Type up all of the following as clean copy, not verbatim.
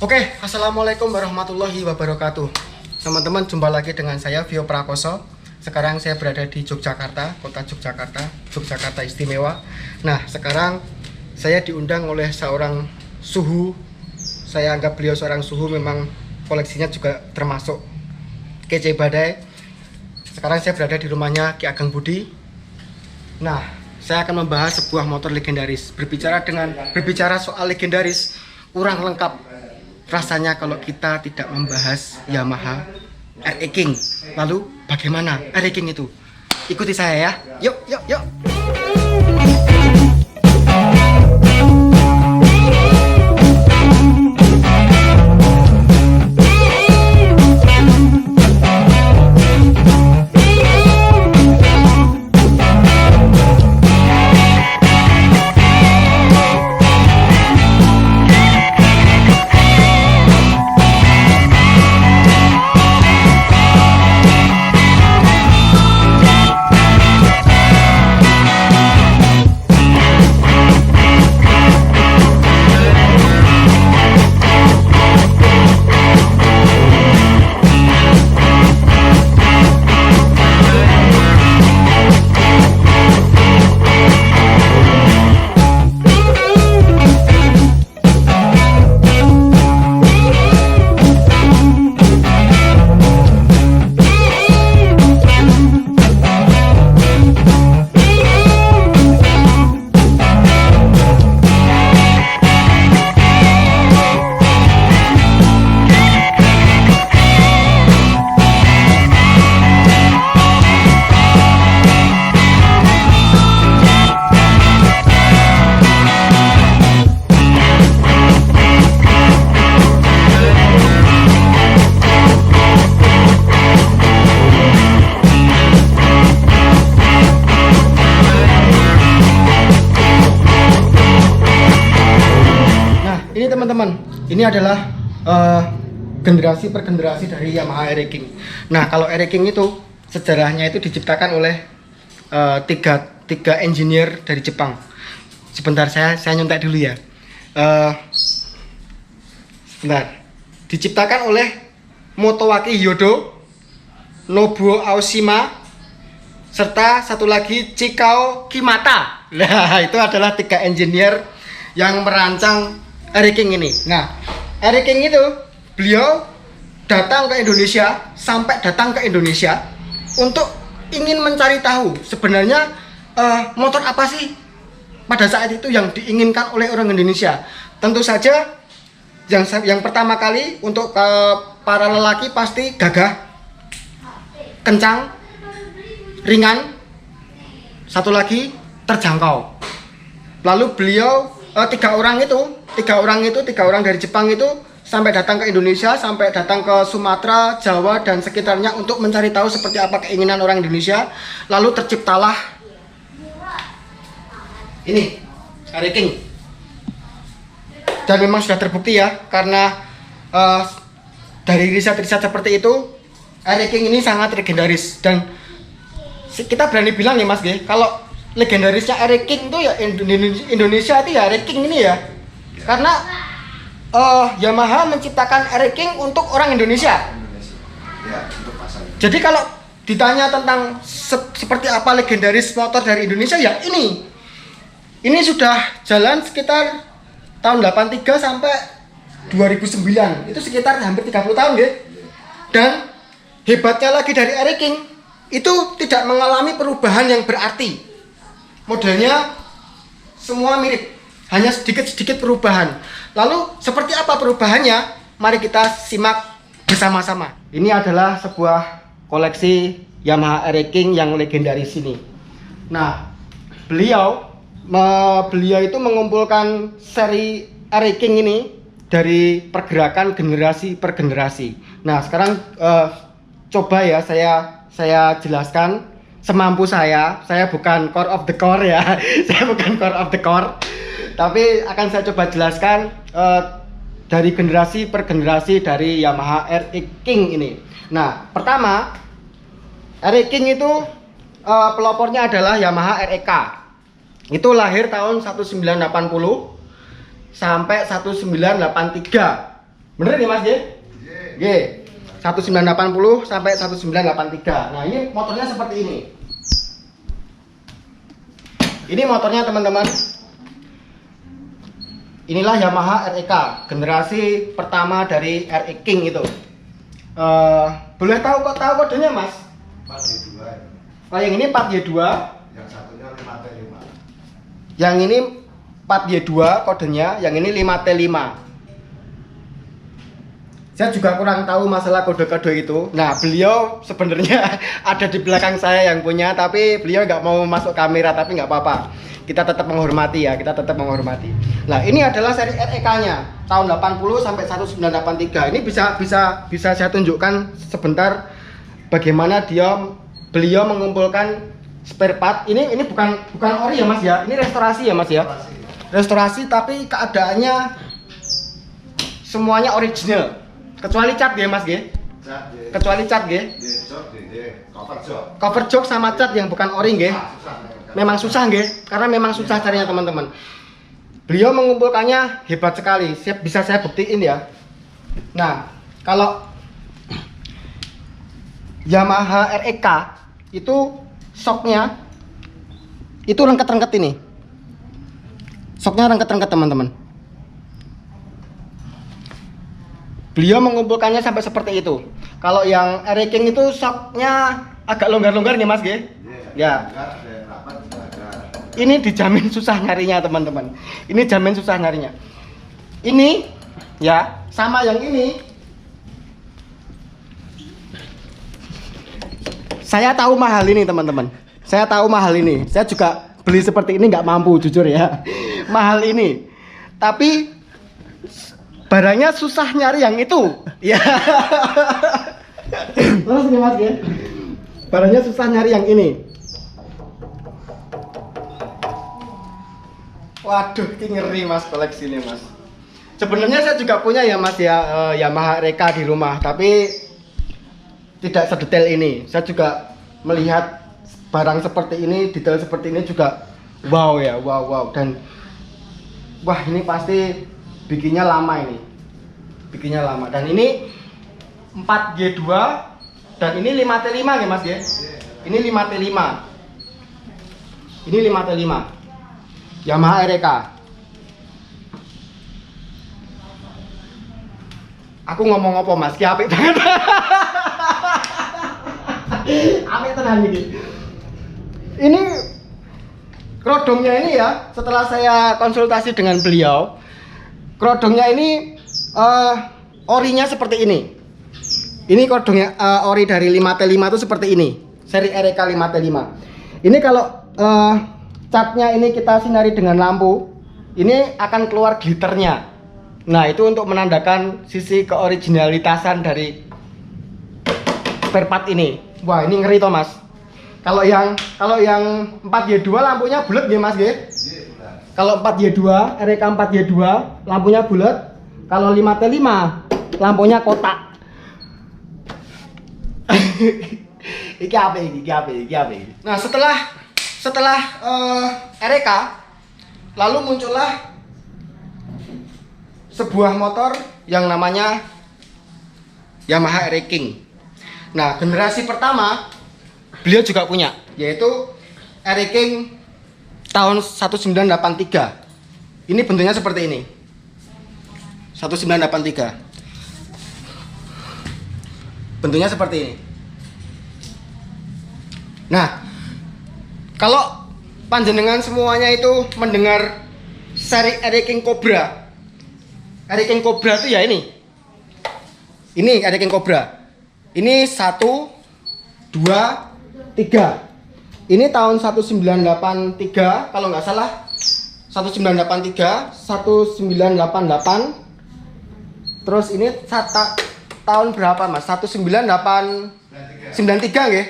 Oke, assalamualaikum warahmatullahi wabarakatuh. Teman-teman, jumpa lagi dengan saya Vio Prakoso. Sekarang saya berada di Yogyakarta, kota Yogyakarta istimewa. Nah, sekarang saya diundang oleh seorang suhu. Saya anggap beliau seorang suhu, memang koleksinya juga termasuk kece badai. Sekarang saya berada di rumahnya Ki Ageng Budi. Nah, saya akan membahas sebuah motor legendaris. Berbicara soal legendaris, kurang lengkap rasanya kalau kita tidak membahas Yamaha RE King. Lalu bagaimana RE King itu? Ikuti saya ya. Yuk. Ini teman-teman, ini adalah generasi per generasi dari Yamaha RE King. Nah, kalau RE King itu sejarahnya itu diciptakan oleh tiga engineer dari Jepang. Sebentar, saya nyontek dulu ya. Sebentar. Diciptakan oleh Motowaki Hyodo, Nobuo Aoshima, serta satu lagi Chikao Kimata. Nah, itu adalah tiga engineer yang merancang RE King ini. Nah, RE King itu beliau datang ke Indonesia, untuk ingin mencari tahu sebenarnya motor apa sih pada saat itu yang diinginkan oleh orang Indonesia. Tentu saja yang pertama kali untuk para lelaki pasti gagah, kencang, ringan, satu lagi terjangkau. Lalu beliau tiga orang dari Jepang itu sampai datang ke Indonesia, sampai datang ke Sumatera, Jawa dan sekitarnya untuk mencari tahu seperti apa keinginan orang Indonesia. Lalu terciptalah ini RE King. Dan memang sudah terbukti ya, karena dari riset-riset seperti itu RE King ini sangat legendaris. Dan kita berani bilang nih Mas G, kalau legendarisnya RE King itu ya Indonesia itu ya RE King ini ya. Karena Yamaha menciptakan RE King untuk orang Indonesia. Ya, untuk pasar. Jadi kalau ditanya tentang seperti apa legendaris motor dari Indonesia, ya ini. Ini sudah jalan sekitar tahun 83 sampai 2009. Itu sekitar hampir 30 tahun ya. Dan hebatnya lagi dari RE King, itu tidak mengalami perubahan yang berarti. Modelnya semua mirip, hanya sedikit-sedikit perubahan. Lalu seperti apa perubahannya? Mari kita simak bersama-sama. Ini adalah sebuah koleksi Yamaha RE King yang legendaris ini. Nah, beliau itu mengumpulkan seri RE King ini dari pergerakan generasi per generasi. Nah, sekarang coba ya saya jelaskan semampu saya bukan core of the core ya. Saya bukan core of the core, tapi akan saya coba jelaskan dari generasi per generasi dari Yamaha RE King ini. Nah, pertama, RE King itu pelopornya adalah Yamaha REK. Itu lahir tahun 1980 sampai 1983. Bener nih Mas G? G. 1980 sampai 1983. Nah, ini motornya seperti ini. Ini motornya teman-teman. Inilah Yamaha REK, generasi pertama dari RE King itu. Boleh tahu kodenya Mas? 4Y2. Oh, yang ini 4Y2. Yang satunya 5T5. Yang ini 4Y2 kodenya, yang ini 5T5. Saya juga kurang tahu masalah kode-kode itu. Nah, beliau sebenarnya ada di belakang saya yang punya, tapi beliau nggak mau masuk kamera, tapi nggak apa-apa. Kita tetap menghormati ya, kita tetap menghormati. Nah, ini adalah seri REK-nya tahun 80 sampai 1983. Ini bisa saya tunjukkan sebentar bagaimana beliau mengumpulkan spare part. Ini bukan ori ya Mas ya. Ini restorasi ya Mas ya. Restorasi tapi keadaannya semuanya original. Kecuali cat ya Mas G. Kecuali cat G. Cover jok sama cat yang bukan ori G. Memang susah nggih, karena memang susah carinya teman-teman. Beliau mengumpulkannya hebat sekali, bisa saya buktiin ya. Nah, kalau Yamaha REK itu shocknya itu rengket-rengket ini. Shocknya rengket-rengket teman-teman. Beliau mengumpulkannya sampai seperti itu. Kalau yang RE King itu shocknya agak longgar-longgar nih Mas G. Ya. Ini dijamin susah nyarinya teman-teman. Ini jamin susah nyarinya. Ini ya sama yang ini. Saya tahu mahal ini teman-teman. Saya tahu mahal ini. Saya juga beli seperti ini nggak mampu jujur ya. Mahal ini. Tapi barangnya susah nyari yang itu. Ya. Terus nih Mas ya. Barangnya susah nyari yang ini. Waduh, ini ngeri Mas koleksi ini Mas. Sebenarnya saya juga punya ya Mas ya Yamaha REK di rumah, tapi tidak sedetail ini. Saya juga melihat barang seperti ini, detail seperti ini juga wow ya, wow. Dan wah ini pasti bikinnya lama ini. Bikinnya lama. Dan ini 4G2 dan ini 5T5 ya Mas ya. Ini 5T5. Ini 5T5. Yamaha REK. Aku ngomong apa Mas? Ki apik banget. Apik tenan iki. Ini kerodongnya ini ya, setelah saya konsultasi dengan beliau, kerodongnya ini orinya seperti ini. Ini kerodongnya ori dari 5T5 itu seperti ini. Seri REK 5T5. Ini kalau catnya ini kita sinari dengan lampu, ini akan keluar glitternya. Nah, itu untuk menandakan sisi keoriginalitasan dari spare part ini. Wah, ini ngeri toh Mas. Kalau yang 4Y2 lampunya bulat nggih Mas nggih? Kalau 4Y2, REK 4Y2 lampunya bulat. Kalau 5T5 lampunya kotak. Iki apa iki? Nah, setelah REK, lalu muncullah sebuah motor yang namanya Yamaha RE King. Nah, generasi pertama beliau juga punya, yaitu RE King tahun 1983. Ini bentuknya seperti ini. 1983. Bentuknya seperti ini. Nah, kalau panjenengan semuanya itu mendengar seri RE King Cobra. RE King Cobra itu ya ini. Ini RE King Cobra. Ini 1 2 3. Ini tahun 1983 kalau nggak salah. 1983, 1988. Terus ini tahun berapa Mas? 1993 nggih?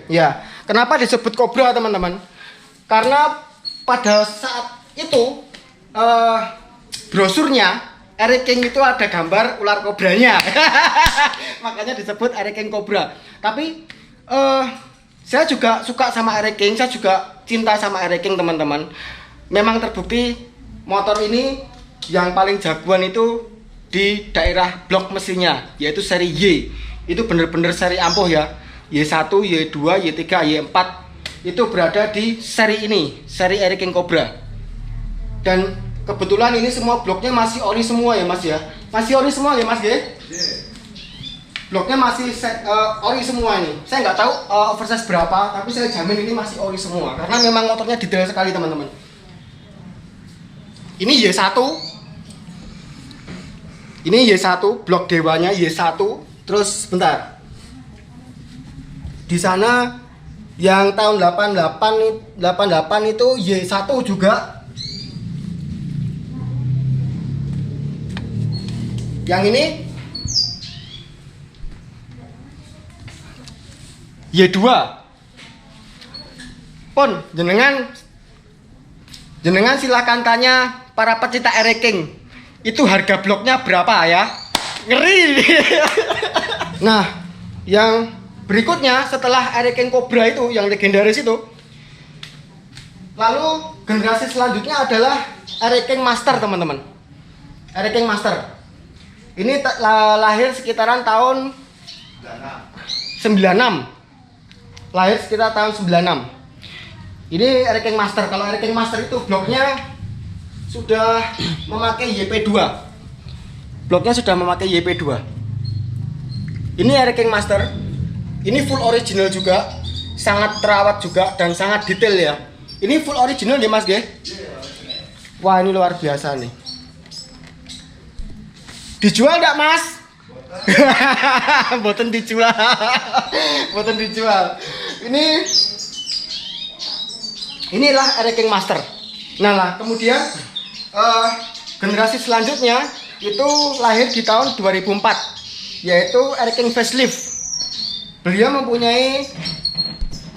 Ya. Kenapa disebut Cobra teman-teman? Karena pada saat itu brosurnya RE King itu ada gambar ular kobranya. Makanya disebut RE King Cobra. Tapi saya juga suka sama RE King, saya juga cinta sama RE King teman-teman. Memang terbukti motor ini yang paling jagoan itu di daerah blok mesinnya, yaitu seri Y. Itu bener-bener seri ampuh ya. Y1, Y2, Y3, Y4 itu berada di seri ini, seri Air King Cobra. Dan kebetulan ini semua bloknya masih ori semua ya Mas ya. Masih ori semua ya Mas ya. Bloknya masih ori semua ini. Saya nggak tahu oversize berapa, tapi saya jamin ini masih ori semua karena memang motornya detail sekali teman-teman. Ini Y1. Ini Y1, blok dewanya Y1. Terus bentar. Di sana yang tahun 88 itu Y1 juga. Yang ini Y2. Pon, jenengan silakan tanya para pecinta Air King. Itu harga bloknya berapa ya? Ngeri. Nah, yang berikutnya setelah Air King Cobra itu yang legendaris itu, lalu generasi selanjutnya adalah Air King Master teman-teman. Air King Master ini lahir sekitaran tahun 96. Lahir sekitar tahun 96. Ini Air King Master. Kalau Air King Master itu bloknya sudah memakai YP2. Bloknya sudah memakai YP2. Ini Air King Master. Ini full original juga, sangat terawat juga dan sangat detail ya. Ini full original ya Mas G? Wah, ini luar biasa nih. Dijual enggak Mas? Boten dijual. Boten dijual. Inilah Air King Master. Nah, kemudian generasi selanjutnya itu lahir di tahun 2004, yaitu Air King Facelift. Beliau mempunyai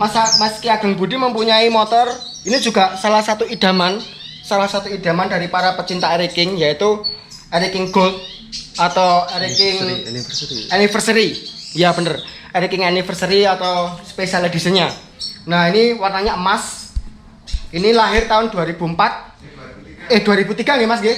Mas Ki Ageng Budi mempunyai motor. Ini juga salah satu idaman dari para pecinta Air King, yaitu Air King Gold atau Air King Anniversary. Ya bener, Air King Anniversary atau Special Editionnya. Nah, ini warnanya emas. Ini lahir tahun 2003 nih Mas G?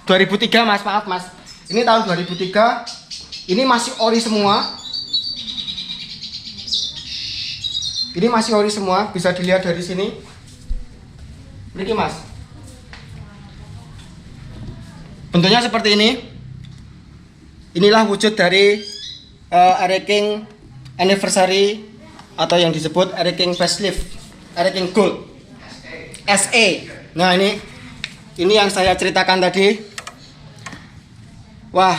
2003 Mas, maaf Mas. Ini tahun 2003. Ini masih ori semua. Ini masih ori semua, bisa dilihat dari sini. Ini Mas. Bentuknya seperti ini. Inilah wujud dari Air King Anniversary atau yang disebut Air King Facelift, Air King Gold SE. Nah, ini yang saya ceritakan tadi. Wah,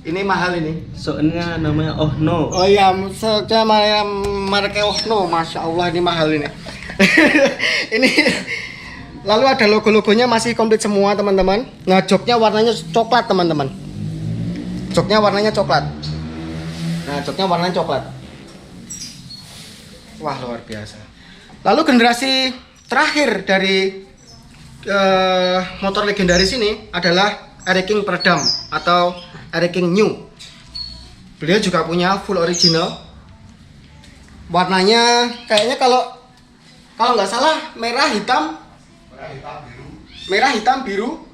ini mahal ini. Soalnya namanya Ohno. Oh iya, soalnya merek Ohno, masya Allah ini mahal ini. Ini lalu ada logo-logonya masih komplit semua teman-teman. Nah, joknya warnanya coklat teman-teman. Joknya warnanya coklat. Nah, joknya warnanya coklat. Wah, luar biasa. Lalu generasi terakhir dari motor legendaris ini adalah Air King Peredam atau Air King New. Beliau juga punya full original. Warnanya kayaknya kalau nggak salah merah hitam biru. Ya, merah hitam biru.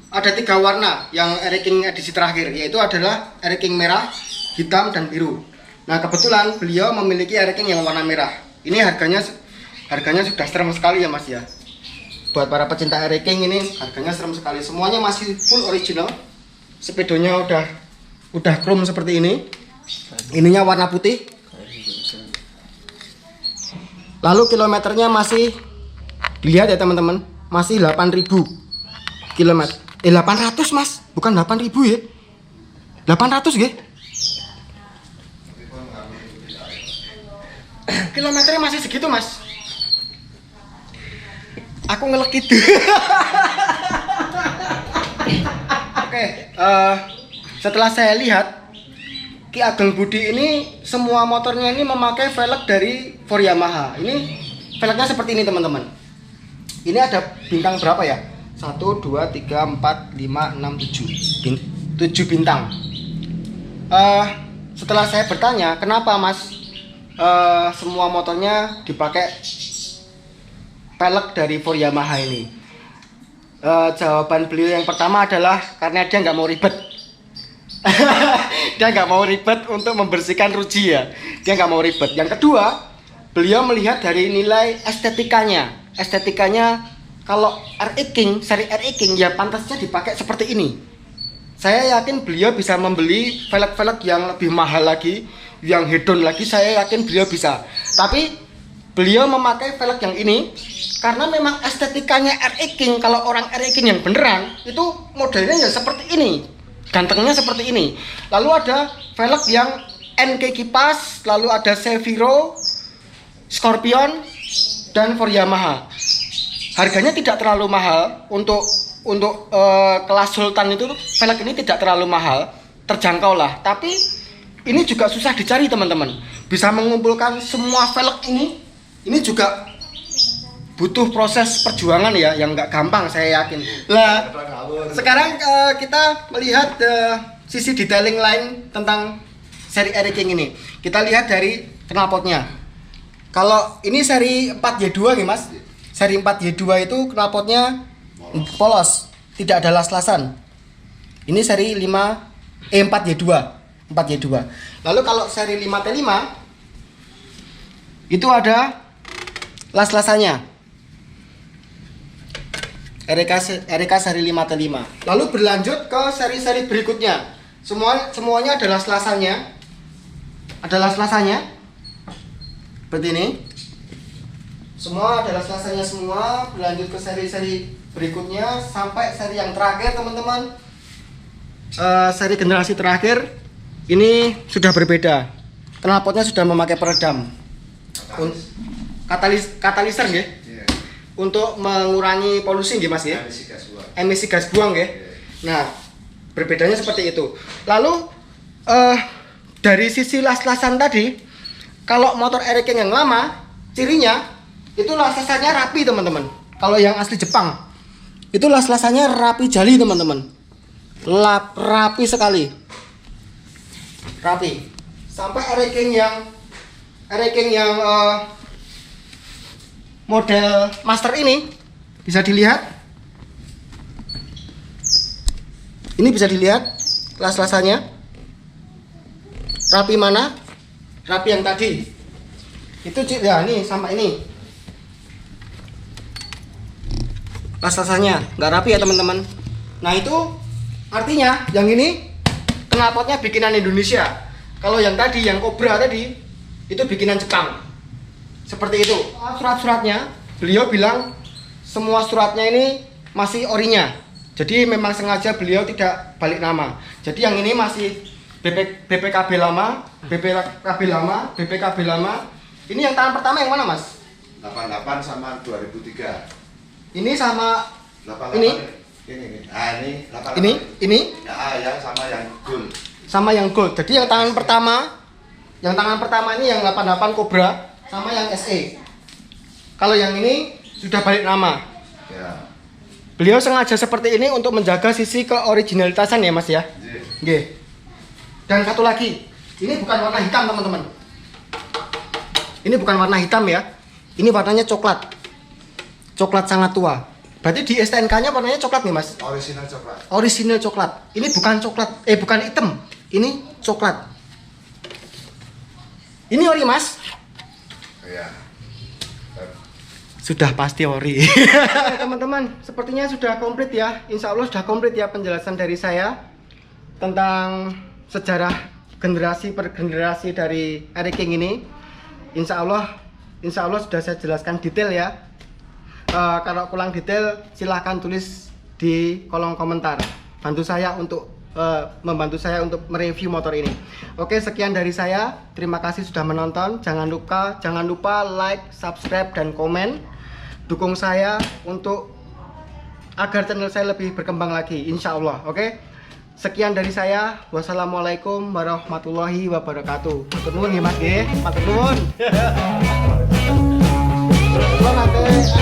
Ada 3 warna yang Air King edisi terakhir, yaitu adalah Air King merah, hitam, dan biru. Nah, kebetulan beliau memiliki Air King yang warna merah. Ini harganya sudah serem sekali ya Mas ya. Buat para pecinta Air King ini harganya serem sekali. Semuanya masih full original. Sepedonya udah chrome seperti ini. Ininya warna putih. Lalu kilometernya masih dilihat ya teman-teman, masih 8.000 kilometer. 800 Mas, bukan 8.000 ya. 800 ya. Kilometernya masih segitu Mas. Aku ngelek gitu. Oke, setelah saya lihat Ki Ageng Budi ini semua motornya ini memakai velg dari For Yamaha. Ini velgnya seperti ini teman-teman. Ini ada bintang berapa ya? 1, 2, 3, 4, 5, 6, 7 bintang. Setelah saya bertanya kenapa Mas semua motornya dipakai velg dari For Yamaha ini, Jawaban beliau yang pertama adalah karena dia nggak mau ribet. Dia nggak mau ribet untuk membersihkan ruji ya. Dia nggak mau ribet. Yang kedua, beliau melihat dari nilai estetikanya. Estetikanya kalau RE King, seri RE King ya pantasnya dipakai seperti ini. Saya yakin beliau bisa membeli velg-velg yang lebih mahal lagi, yang hedon lagi. Saya yakin beliau bisa. Tapi beliau memakai velg yang ini karena memang estetikanya RE King. Kalau orang RE King yang beneran itu modelnya ya seperti ini, gantengnya seperti ini. Lalu ada velg yang NK kipas, lalu ada Seviro, Scorpion, dan for Yamaha. Harganya tidak terlalu mahal untuk kelas Sultan itu. Velg ini tidak terlalu mahal, terjangkau lah. Tapi ini juga susah dicari teman-teman. Bisa mengumpulkan semua velg ini juga butuh proses perjuangan ya, yang nggak gampang saya yakin. Lah, sekarang kita melihat sisi detailing lain tentang seri RE King ini. Kita lihat dari knalpotnya. Kalau ini seri 4Y2 nih mas, seri 4Y2 itu knalpotnya polos, tidak ada las-lasan. Ini seri 4Y2. Lalu kalau seri 5T5 itu ada las-lasannya. RK seri 5T5. Lalu berlanjut ke seri-seri berikutnya. Semuanya ada las-lasannya. Ada las-lasannya. Seperti ini. Semua ada las-lasannya semua. Berlanjut ke seri-seri berikutnya sampai seri yang terakhir teman-teman. Seri generasi terakhir ini sudah berbeda. Knalpotnya sudah memakai peredam. Kataliser nggih. Iya. Untuk mengurangi polusi nggih Mas ya. Emisi gas buang nggih. Nah, berbedanya seperti itu. Lalu dari sisi las-lasan tadi, kalau motor RE King yang lama, cirinya itu las-lasannya rapi teman-teman. Kalau yang asli Jepang, itu las-lasannya rapi jali teman-teman. Rapi sekali. Rapi. Sampai RE King yang model master ini bisa dilihat. Ini bisa dilihat las-lasannya. Rapi mana? Rapi yang tadi. Itu ya ini sama ini. Las-lasannya nggak rapi ya teman-teman. Nah itu artinya yang ini knalpotnya bikinan Indonesia. Kalau yang tadi, yang Cobra tadi, itu bikinan Jepang. Seperti itu. Surat-suratnya, beliau bilang semua suratnya ini masih orinya. Jadi memang sengaja beliau tidak balik nama. Jadi yang ini masih BPKB lama, BPKB lama, BPKB lama. Ini yang tangan pertama yang mana mas? 88 sama 2003. Ini sama 88 ini? Ini. Ah ini 88. Ini? Ya, yang sama yang gold. Sama yang gold. Jadi yang tangan pertama, ini yang 88 Cobra sama yang SE. Kalau yang ini sudah balik nama. Ya. Beliau sengaja seperti ini untuk menjaga sisi keoriginalitasan ya mas ya. Nggih. Dan satu lagi, ini bukan warna hitam teman-teman. Ini bukan warna hitam ya. Ini warnanya coklat. Coklat sangat tua. Berarti di STNK-nya warnanya coklat nih mas. Original coklat. Original coklat. Ini bukan coklat, bukan hitam. Ini coklat. Ini ori mas. Iya. Sudah pasti ori. Teman-teman, sepertinya sudah komplit ya. Insya Allah sudah komplit ya penjelasan dari saya tentang sejarah generasi per generasi dari RE King ini. Insya Allah sudah saya jelaskan detail ya. Kalau kurang detail silahkan tulis di kolom komentar. Bantu saya untuk membantu saya untuk mereview motor ini. Oke, sekian dari saya. Terima kasih sudah menonton. Jangan lupa like, subscribe, dan komen. Dukung saya untuk agar channel saya lebih berkembang lagi, insya Allah. Oke, sekian dari saya. Wassalamualaikum warahmatullahi wabarakatuh. Matur nuwun nggih Mas nggih. Matur nuwun. Kula nate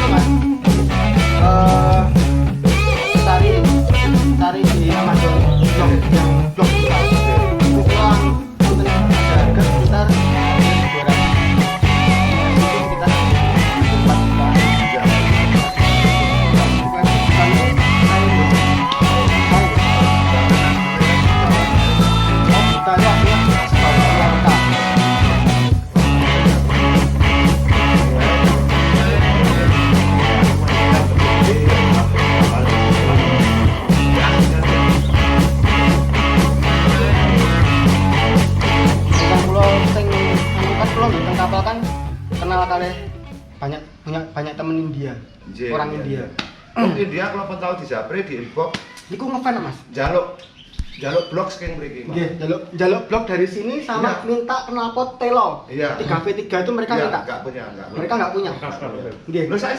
Mas. Cari di Amazon blog ukuran konten harga sekitar 200. Mungkin kita 4 juta. kali banyak temen India. Nggih, Orang iya, India. iya. Wong India kalau pun tahu di Japri di inbox Iku ngefan Mas. jaluk blog saking mriki, Mas. Nggih, jaluk blog dari sini sama Iya. minta knalpot telo. Iya. 3v3 itu mereka Iya, minta. enggak punya. Mereka nggak punya. Nggih. Loh, saya